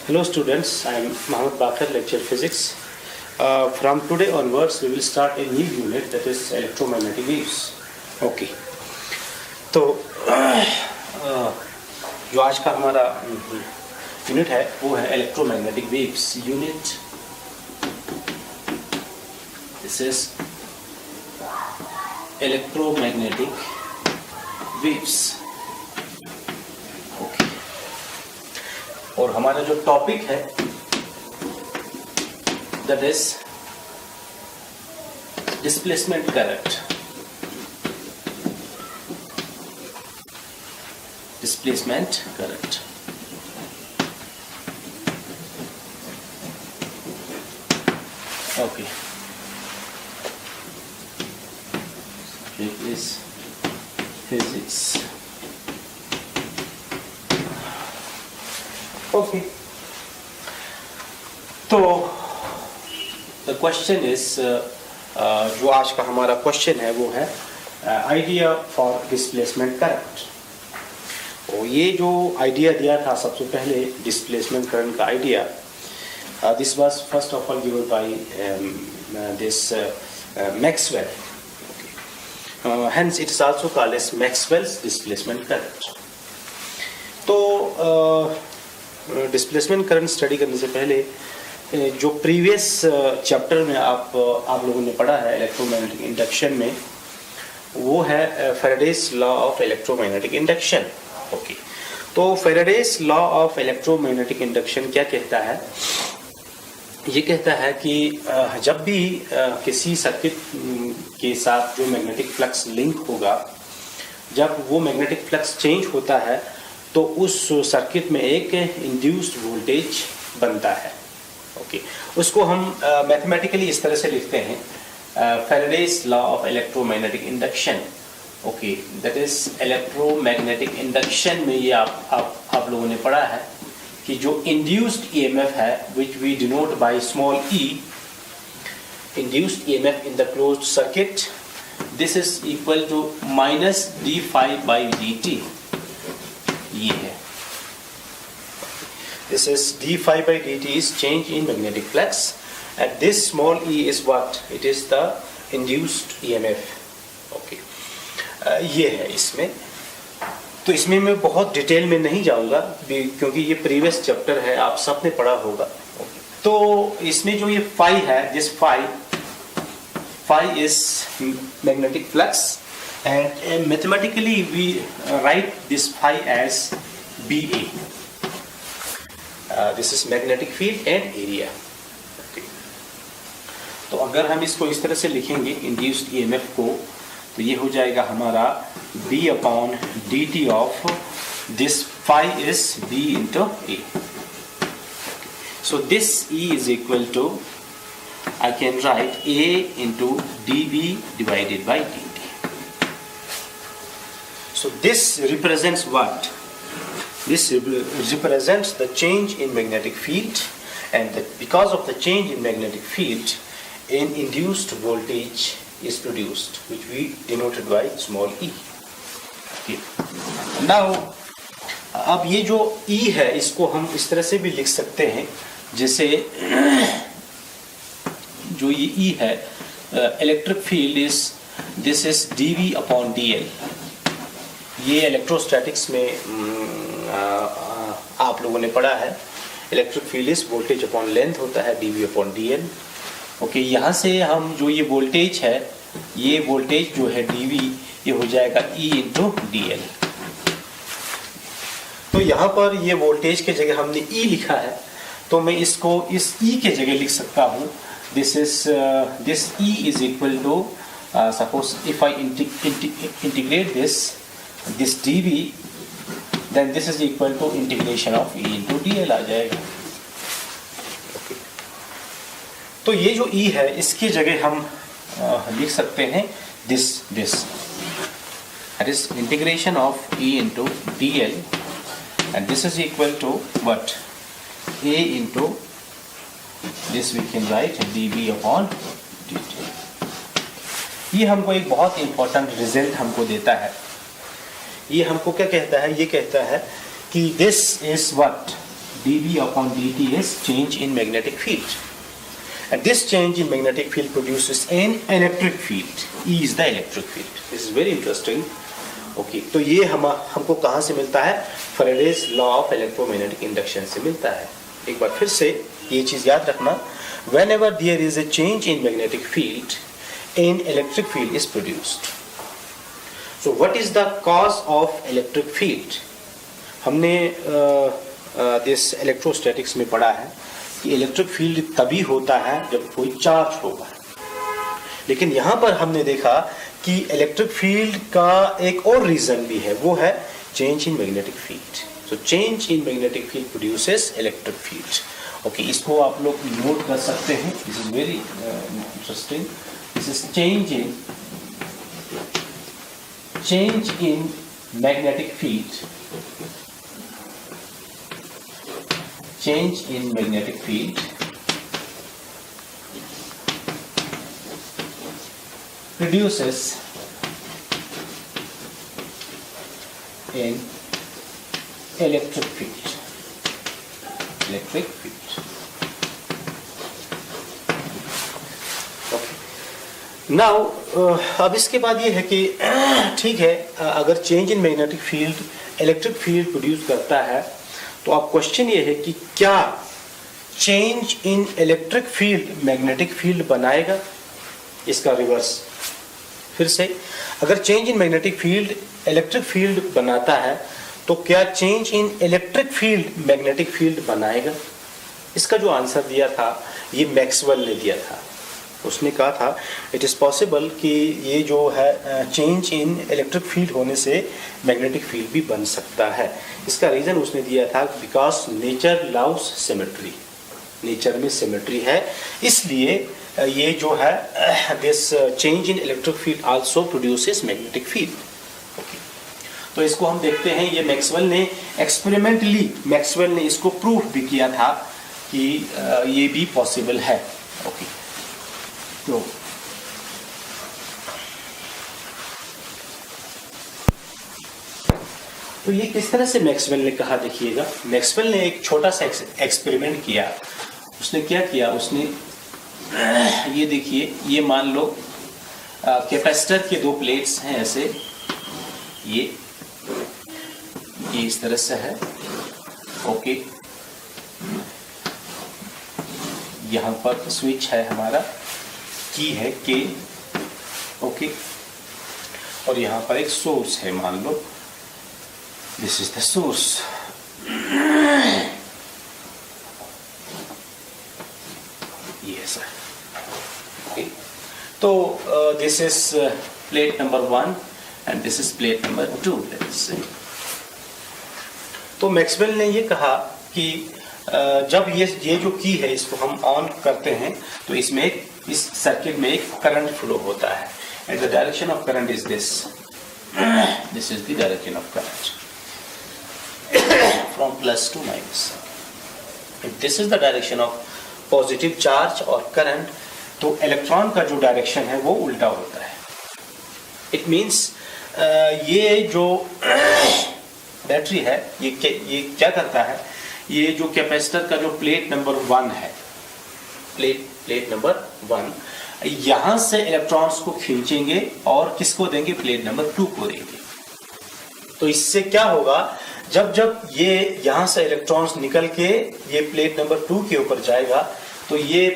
Hello students, I am Mohammed Bakir, lecture physics. From today onwards we will start a new unit, that is electromagnetic waves. Okay. तो जो आज का हमारा unit है वो है electromagnetic waves unit. This is electromagnetic waves. Okay. और हमारा जो टॉपिक है that is displacement current. Displacement current. Okay. It is physics. Okay. तो the question is जो आज का हमारा क्वेश्चन है वो है आइडिया फॉर डिस्प्लेसमेंट करंट. और ये जो आइडिया दिया था सबसे पहले डिस्प्लेसमेंट करंट का idea, this was first of all given by this Maxwell. Hence it is also called as Maxwell's displacement current. तो डिस्प्लेसमेंट करंट स्टडी करने से पहले जो प्रीवियस चैप्टर में आप लोगों ने पढ़ा है इलेक्ट्रोमैग्नेटिक इंडक्शन में, वो है Faraday's law of electromagnetic induction. Okay. तो Faraday's law of electromagnetic induction क्या कहता है? ये कहता है कि जब भी किसी सर्किट के साथ जो मैग्नेटिक फ्लक्स लिंक होगा, जब वो मैग्नेटिक फ्लक्स चेंज होता है तो उस सर्किट में एक इंड्यूस्ड वोल्टेज बनता है. ओके. उसको हम मैथमेटिकली इस तरह से लिखते हैं, Faraday's law of electromagnetic induction. Okay. That is electromagnetic induction में ये आप लोगों ने पढ़ा है कि जो इंड्यूस्ड ईएमएफ है which we denote by small E, induced EMF in the closed circuit, this is equal to minus D phi by D T. ये है, this is d phi by dt is change in magnetic flux, and this small e is what? It is the induced EMF. Okay. ये है इसमें. तो इसमें मैं बहुत detail में नहीं जाऊंगा क्योंकि ये प्रीवियस चैप्टर है, आप सबने पढ़ा होगा. Okay. तो इसमें जो ये फाई है, this phi is magnetic flux, and mathematically we write this phi as BA. This is magnetic field and area. Okay. तो अगर हम इसको इस तरह से लिखेंगे induced EMF को, तो ये हो जाएगा हमारा B upon dt of this phi is B into A. So this E is equal to, I can write A into dB divided by dt. So this represents what? This represents the change in magnetic field, and because of the change in magnetic field, an induced voltage is produced, which we denoted by small e. Okay. Now, अब ये जो E है इसको हम इस तरह से भी लिख सकते हैं, जैसे जो ये E है, electric field is this is dV upon dl. ये इलेक्ट्रोस्टैटिक्स में आप लोगों ने पढ़ा है. Electric field is voltage upon length होता है, dV अपॉन dl. ओके. यहाँ से हम जो ये वोल्टेज है, ये वोल्टेज जो है dV, ये हो जाएगा E इंटू dl. तो यहाँ पर ये वोल्टेज के जगह हमने E लिखा है, तो मैं इसको इस E के जगह लिख सकता हूँ. This E is equal to, suppose if I integrate this dV, then this is equal to integration of E into dl आ जाएगा. Okay. तो ये जो E है इसकी जगह हम लिख सकते हैं this that is integration of E into dl, and this is equal to what? A into this we can write dV upon dt. ये हमको एक बहुत इंपॉर्टेंट रिजल्ट हमको देता है. ये हमको क्या कहता है? ये कहता है कि this is what dB upon dt is change in magnetic field. And this change in magnetic field produces an electric field. E is the electric field. This is very interesting. Okay, तो ये हमको कहाँ से मिलता है? Faraday's law of electromagnetic induction से मिलता है. एक बार फिर से ये चीज़ याद रखना. Whenever there is a change in magnetic field, an electric field is produced. So what is the cause of electric field? हमने this electrostatics में पढ़ा है कि इलेक्ट्रिक फील्ड तभी होता है जब कोई चार्ज होगा. लेकिन यहाँ पर हमने देखा कि इलेक्ट्रिक फील्ड का एक और रीजन भी है, वो है change in magnetic field. So change in magnetic field produces electric field. Okay, इसको आप लोग नोट कर सकते हैं. This is very interesting. This is change in magnetic field. Change in magnetic field produces an electric field. Electric field. Okay. Now, अब इसके बाद ये है कि ठीक है, अगर change in magnetic field electric field produce करता है, तो अब क्वेश्चन ये है कि क्या change in electric field magnetic field बनाएगा? इसका रिवर्स. फिर से, अगर change in magnetic field electric field बनाता है, तो क्या change in electric field magnetic field बनाएगा? इसका जो आंसर दिया था ये मैक्सवेल ने दिया था. उसने कहा था इट इज़ पॉसिबल कि ये जो है चेंज इन इलेक्ट्रिक फील्ड होने से मैग्नेटिक फील्ड भी बन सकता है. इसका रीज़न उसने दिया था because nature loves symmetry. Nature में सिमेट्री है, इसलिए ये जो है this change in electric field also produces magnetic field. Okay, तो इसको हम देखते हैं. ये मैक्सवेल ने एक्सपेरिमेंटली इसको प्रूफ भी किया था कि ये भी पॉसिबल है. ओके, तो ये किस तरह से मैक्सवेल ने कहा, देखिएगा. मैक्सवेल ने एक छोटा सा एक्सपेरिमेंट किया. उसने क्या किया? उसने ये देखिए, ये मान लो कैपेसिटर के दो प्लेट्स हैं ऐसे. ये इस तरह से है. ओके, यहाँ पर स्विच है हमारा, की है के. ओके, और यहाँ पर एक सोर्स है, मान लो दिस इज द सोर्स. ये सर. ओके, तो this is plate number 1 and this is plate number 2. तो मैक्सवेल ने ये कहा कि जब ये जो की है इसको हम ऑन करते हैं, तो इसमें इस सर्किट में एक करंट फ्लो होता है. And the direction of current is this. This is the direction of current from plus two minus. This is the direction of positive charge और करंट. तो इलेक्ट्रॉन का जो डायरेक्शन है वो उल्टा होता है. इट मीन्स ये जो बैटरी है ये क्या करता है, ये जो कैपेसिटर का जो प्लेट नंबर 1 है, प्लेट नंबर 1, यहां से इलेक्ट्रॉन्स को खींचेंगे और किसको देंगे? प्लेट नंबर 2 को देंगे. तो इससे क्या होगा, जब ये यहां से इलेक्ट्रॉन्स निकल के ये प्लेट नंबर 2 के ऊपर जाएगा, तो ये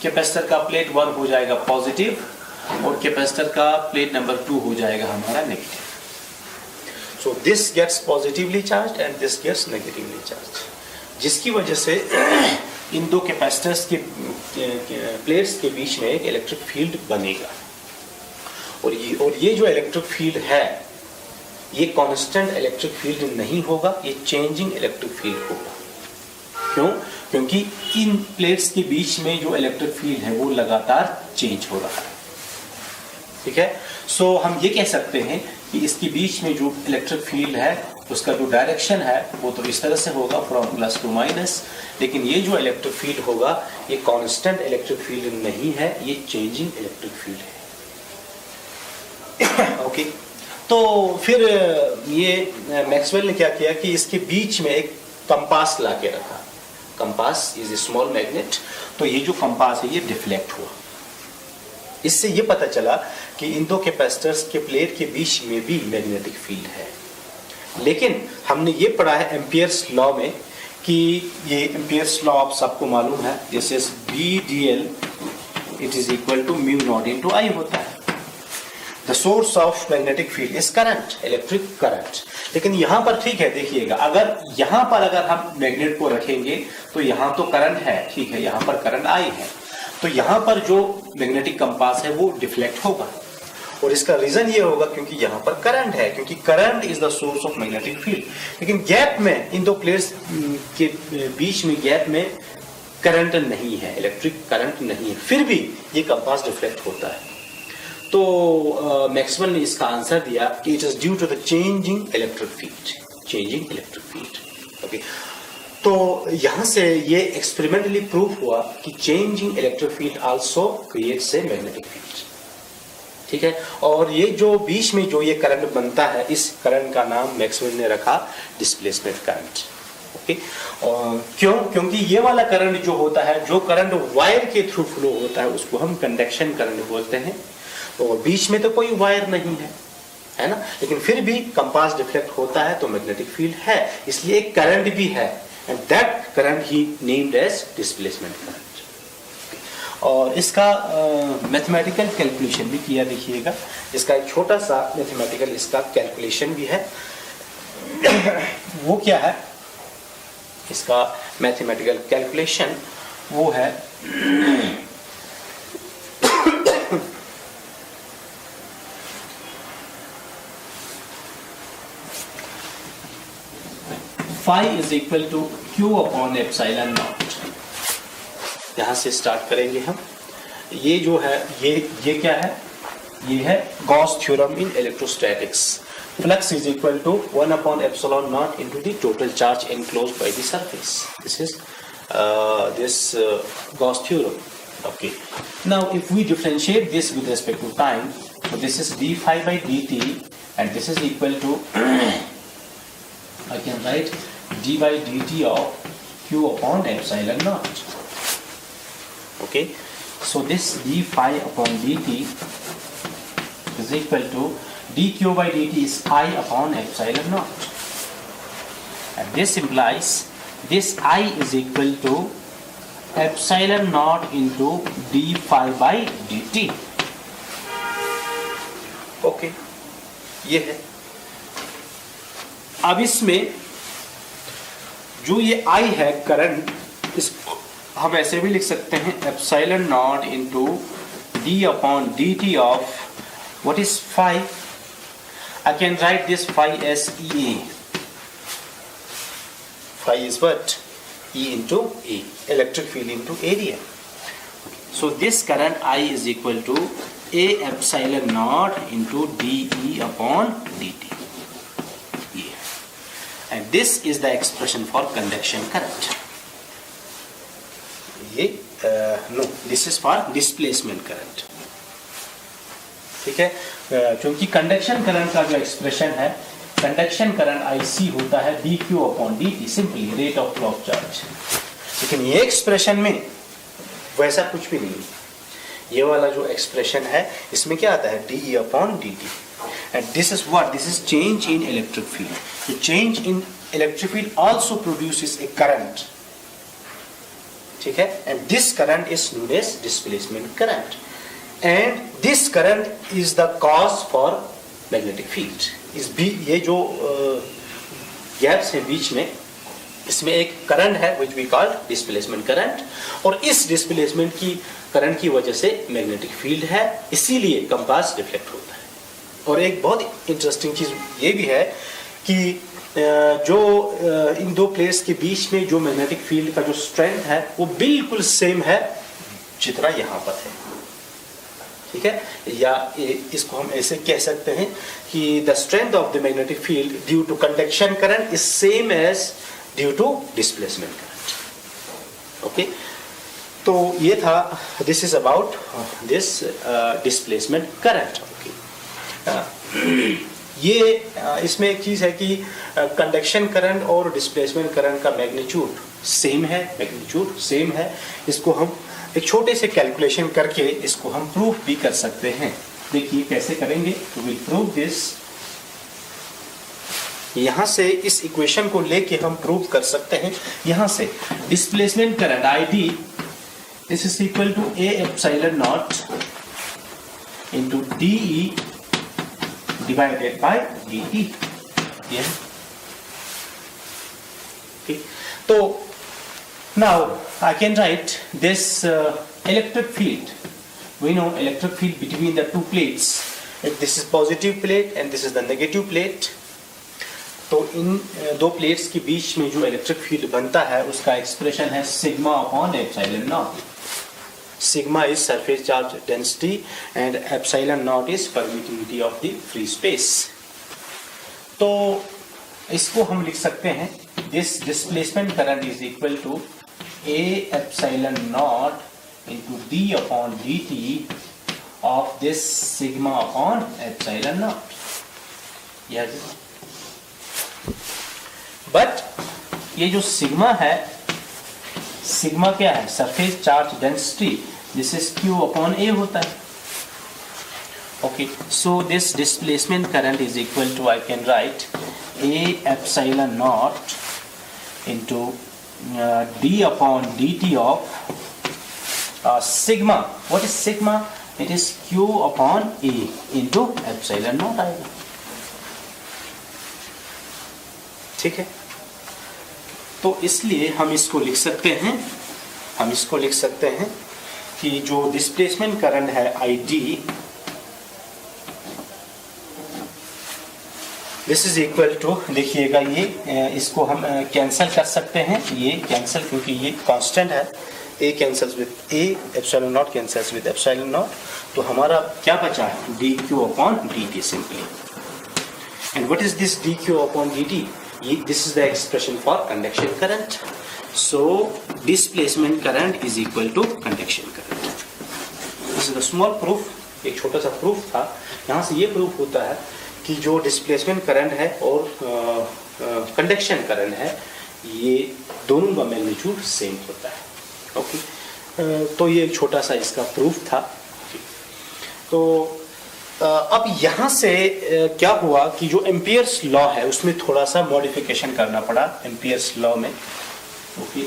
कैपेसिटर का प्लेट 1 हो जाएगा पॉजिटिव और कैपेसिटर का प्लेट नंबर 2 हो जाएगा हमारा negative. So this gets positively charged and this gets negatively charged, जिसकी वजह से इन दो कैपेसिटर्स के प्लेट्स के बीच में एक इलेक्ट्रिक फील्ड बनेगा. और ये जो इलेक्ट्रिक फील्ड है ये कांस्टेंट इलेक्ट्रिक फील्ड नहीं होगा, ये चेंजिंग इलेक्ट्रिक फील्ड होगा. क्यों? क्योंकि इन प्लेट्स के बीच में जो इलेक्ट्रिक फील्ड है वो लगातार चेंज हो रहा है. ठीक है. सो हम ये कह सकते हैं कि इसके बीच में जो इलेक्ट्रिक फील्ड है उसका जो डायरेक्शन है वो तो इस तरह से होगा फ्रॉम प्लस टू माइनस, लेकिन ये जो इलेक्ट्रिक फील्ड होगा ये कांस्टेंट इलेक्ट्रिक फील्ड नहीं है, ये चेंजिंग इलेक्ट्रिक फील्ड है. ओके, तो फिर ये मैक्सवेल ने क्या किया कि इसके बीच में एक कंपास ला के रखा, compass is a small magnet, तो ये जो कंपास है ये डिफ्लेक्ट हुआ। इससे ये पता चला कि इन दो कैपेसिटर्स के प्लेट के बीच में भी मैग्नेटिक फील्ड है। लेकिन हमने ये पढ़ा है एम्पियर्स लॉ में कि ये एम्पियर्स लॉ आप सबको मालूम है, जैसे BDL it is equal to mu not into I होता है। The source of magnetic field is current, electric current. लेकिन यहां पर ठीक है, देखिएगा, अगर यहां पर अगर हम मैग्नेट को रखेंगे तो यहां तो करंट है, ठीक है, यहां पर करंट आई है, तो यहां पर जो मैग्नेटिक कंपास है वो डिफ्लेक्ट होगा। और इसका रीजन ये होगा क्योंकि यहां पर करंट है, क्योंकि current is the source of magnetic field. लेकिन गैप में, इन दो प्लेट्स के बीच में गैप में करंट नहीं है, इलेक्ट्रिक करंट नहीं है, फिर भी ये कंपास डिफ्लेक्ट होता है। तो मैक्सवेल ने इसका आंसर दिया कि it is due to the changing electric field, changing electric field. Okay, तो यहां से ये एक्सपेरिमेंटली प्रूफ हुआ कि changing electric field also creates a magnetic field, ठीक है। और ये जो बीच में जो ये करंट बनता है, इस करंट का नाम मैक्सवेल ने रखा डिस्प्लेसमेंट करंट। ओके, और क्यों? क्योंकि ये वाला करंट जो होता है, जो करंट वायर के थ्रू फ्लो होता है, उसको हम कंडक्शन करंट बोलते हैं। और बीच में तो कोई वायर नहीं है ना, लेकिन फिर भी कंपास डिफ्लेक्ट होता है तो मैग्नेटिक फील्ड है, इसलिए एक करंट भी है, एंड दैट करंट ही नेम्ड एज डिस्प्लेसमेंट करंट। और इसका मैथमेटिकल कैलकुलेशन भी किया, देखिएगा, इसका एक छोटा सा मैथमेटिकल इसका कैलकुलेशन भी है। वो क्या है इसका मैथमेटिकल कैलकुलेशन? वो है phi is equal to q upon epsilon naught। यहां से स्टार्ट करेंगे हम। ये जो है ये क्या है? ये है Gauss theorem in electrostatics. Flux is equal to 1 upon epsilon naught into the total charge enclosed by the surface। This is Gauss theorem। Okay, now if we differentiate this with respect to time, so this is d phi by dt and this is equal to I can write d by dt of q upon epsilon naught। Okay, so this d phi upon dt is equal to dq by dt is I upon epsilon naught, and this implies this I is equal to epsilon naught into d phi by dt। Okay, ये है। अब इसमें जो ये I है current, इसको हम ऐसे भी लिख सकते हैं epsilon not into d upon dt of what is phi। I can write this phi as EA। Phi is what? E into A, electric field into area। So this current I is equal to A epsilon naught into dE upon dt। And this is the expression for conduction current। ये no, this is for displacement current। ठीक है, क्योंकि conduction current का जो expression है, conduction current IC होता है dq upon dt, simply rate of flow of charge. लेकिन ये एक्सप्रेशन में वैसा कुछ भी नहीं है। ये वाला जो एक्सप्रेशन है इसमें क्या आता है? dE upon dt। And this is what? This is change in electric field। The change in electric field also produces a current। ठीक है, and this current is known as displacement current। And this current is the cause for magnetic field। ये जो gaps है बीच में, इसमें एक current है which we call displacement current, और इस डिस्प्लेसमेंट की करंट की वजह से मैग्नेटिक फील्ड है, इसीलिए कंपास डिफ्लेक्ट होता है। और एक बहुत इंटरेस्टिंग चीज ये भी है कि जो इन दो प्लेट्स के बीच में जो मैग्नेटिक फील्ड का जो स्ट्रेंथ है वो बिल्कुल सेम है जितना यहाँ पर है। ठीक है, या इसको हम ऐसे कह सकते हैं कि the strength of the magnetic field due to conduction current is same as due to displacement current. Okay, तो ये था, this is about this displacement current. Okay, ये इसमें एक चीज़ है कि कंडक्शन करंट और डिस्प्लेसमेंट करंट का मैग्नीट्यूड सेम है। इसको हम एक छोटे से कैलकुलेशन करके इसको हम प्रूफ भी कर सकते हैं। देखिए कैसे करेंगे, तो विल प्रूव दिस। यहां से इस इक्वेशन को लेके हम प्रूव कर सकते हैं। यहां से displacement current ID is equal to A epsilon naught into DE divided by dt। ठीक, तो now I can write this electric field. We know electric field between the two plates. If this is positive plate and this is the negative plate, तो इन दो plates के बीच में जो electric field बनता है उसका एक्सप्रेशन है sigma upon epsilon naught. Sigma is surface charge density and epsilon naught is permittivity of the free space. तो इसको हम लिख सकते हैं this displacement current is equal to A epsilon naught into D upon dt of this sigma upon epsilon naught. But ये जो sigma है, sigma क्या है, surface charge density, this is Q upon A होता है। Okay, so this displacement current is equal to, I can write A epsilon naught into D upon dt of sigma. What is sigma? It is Q upon A into epsilon naught आएगा। ठीक है, तो इसलिए हम इसको लिख सकते हैं कि जो डिस्प्लेसमेंट करंट है ID, this is equal to, देखिएगा ये इसको हम कैंसिल कर सकते हैं, ये कैंसिल क्योंकि ये कांस्टेंट है। A cancels with A, epsilon not cancels with epsilon not, तो हमारा क्या बचा है dq upon dt simply. And what is this dq upon dt? This is the expression for conduction current. So displacement current is equal to conduction current. This is a small proof, एक छोटा सा proof था। यहाँ से ये proof होता है कि जो डिस्प्लेसमेंट करंट है और कंडक्शन करंट है, ये दोनों का मैग्नीट्यूड सेम होता है। ओके, तो ये एक छोटा सा इसका प्रूफ था। तो अब यहाँ से क्या हुआ कि जो एम्पियर्स लॉ है उसमें थोड़ा सा मॉडिफिकेशन करना पड़ा एम्पियर्स लॉ में। ओके,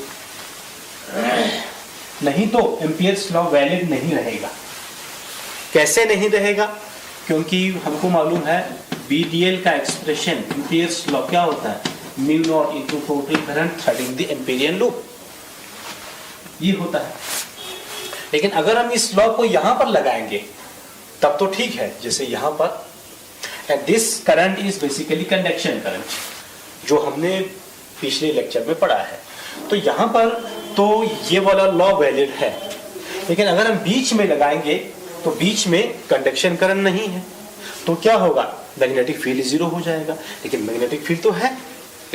नहीं तो एम्पियर्स लॉ वैलिड नहीं रहेगा। कैसे नहीं रहेगा? क्योंकि हमको मालूम है BDL का एक्सप्रेशन एम्पियर्स लॉ क्या होता है, mu not into total current threading the Amperian loop, ये होता है। लेकिन अगर हम इस लॉ को यहाँ पर लगाएंगे तब तो ठीक है, जैसे यहाँ पर and this current is basically conduction current, जो हमने पिछले लेक्चर में पढ़ा है। तो यहाँ पर तो ये वाला लॉ वैलिड है, लेकिन अगर हम बीच में लगाएंगे तो बीच में कंडक्शन करंट नहीं है, तो क्या होगा, मैग्नेटिक फील्ड जीरो हो जाएगा। लेकिन मैग्नेटिक फील्ड तो है,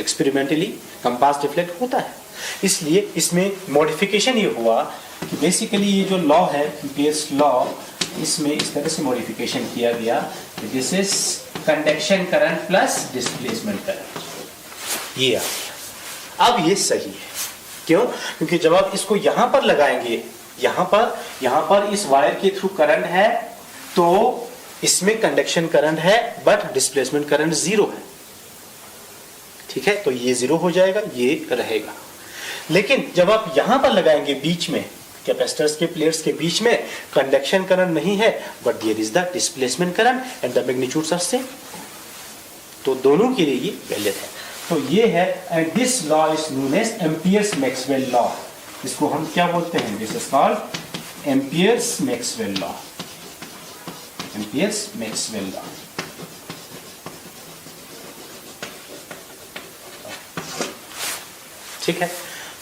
एक्सपेरिमेंटली कंपास डिफ्लेक्ट होता है। इसलिए इसमें मॉडिफिकेशन ये हुआ कि बेसिकली ये जो लॉ है एम्पियर्स लॉ, इसमें इस तरह से मॉडिफिकेशन किया गया, this is conduction current plus displacement current, ये आ गया। अब ये सही है, क्यों? क्योंकि जब आप इसको यहां पर लगाएंगे, यहां पर इस वायर के थ्रू करंट है, तो इसमें कंडक्शन करंट है बट डिस्प्लेसमेंट करंट जीरो है। ठीक है, तो ये जीरो हो जाएगा, ये रहेगा। लेकिन जब आप यहां पर लगाएंगे बीच में, कैपेसिटर्स के प्लेट्स के बीच में, कंडक्शन करंट नहीं है but there is the displacement current and the magnitudes are same, तो दोनों के लिए ये वैलिड है। तो ये है, and this law is known as Ampere's Maxwell law. इसको हम क्या बोलते हैं? This is called Ampere's Maxwell law, Ampere's Maxwell law. ठीक है,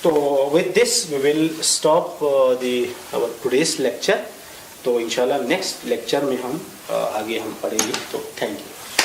तो with this we will stop our today's lecture। तो इंशाल्लाह नेक्स्ट लेक्चर में हम आगे हम पढ़ेंगे। तो थैंक यू।